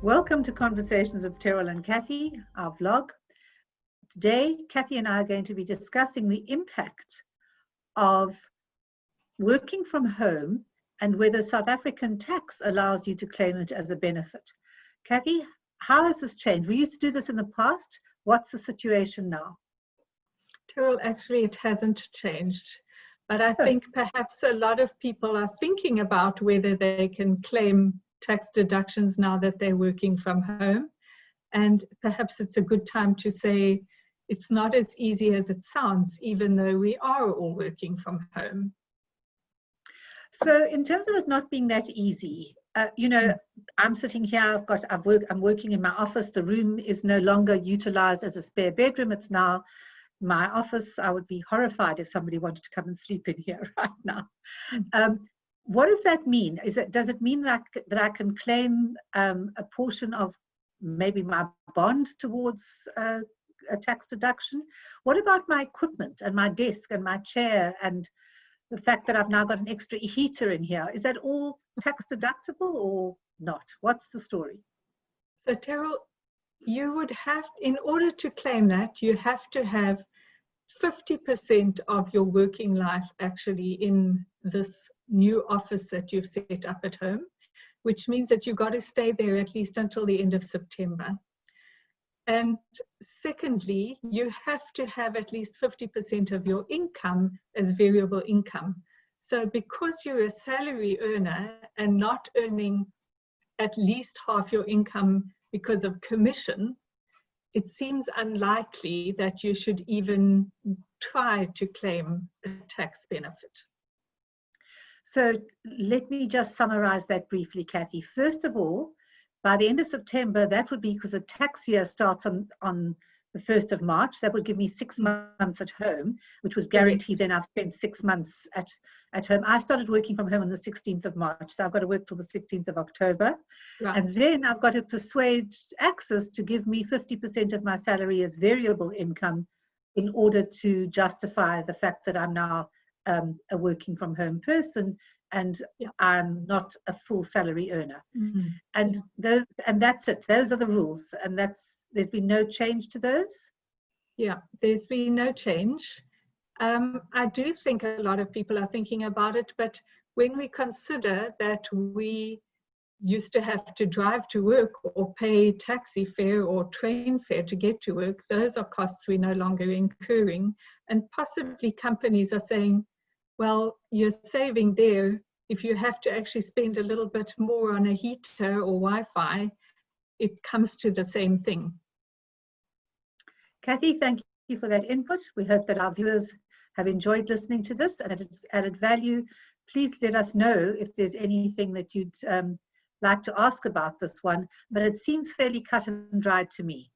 Welcome to Conversations with Teryl and Cathie, our vlog. Today, Cathie and I are going to be discussing the impact of working from home and whether South African tax allows you to claim it as a benefit. Cathie, how has this changed? We used to do this in the past. What's the situation now? Teryl, actually, it hasn't changed. But I think perhaps a lot of people are thinking about whether they can claim tax deductions now that they're working from home. And perhaps it's a good time to say it's not as easy as it sounds, even though we are all working from home. So in terms of it not being that easy, I'm sitting here, I'm working in my office. The room is no longer utilized as a spare bedroom. It's now my office. I would be horrified if somebody wanted to come and sleep in here right now. What does that mean? Does it mean that I can claim a portion of maybe my bond towards a tax deduction? What about my equipment and my desk and my chair and the fact that I've now got an extra heater in here? Is that all tax deductible or not? What's the story? So Teryl, you would have, in order to claim that, you have to have 50% of your working life actually in this new office that you've set up at home, which means that you've got to stay there at least until the end of September. And secondly, you have to have at least 50% of your income as variable income. So because you're a salary earner and not earning at least half your income because of commission, it seems unlikely that you should even try to claim a tax benefit. So let me just summarize that briefly, Cathie. First of all, by the end of September, that would be because the tax year starts on the 1st of March. That would give me 6 months at home, which would guarantee then I've spent 6 months at home. I started working from home on the 16th of March, so I've got to work till the 16th of October. Right. And then I've got to persuade Accsys to give me 50% of my salary as variable income in order to justify the fact that I'm now a working from home person and I'm not a full salary earner. Mm-hmm. And that's it. Those are the rules. And there's been no change to those? Yeah, there's been no change. I do think a lot of people are thinking about it, but when we consider that we used to have to drive to work or pay taxi fare or train fare to get to work, those are costs we're no longer incurring. And possibly companies are saying, well, you're saving there. If you have to actually spend a little bit more on a heater or Wi-Fi, it comes to the same thing. Cathie, thank you for that input. We hope that our viewers have enjoyed listening to this and it's added value. Please let us know if there's anything that you'd like to ask about this one, but it seems fairly cut and dried to me.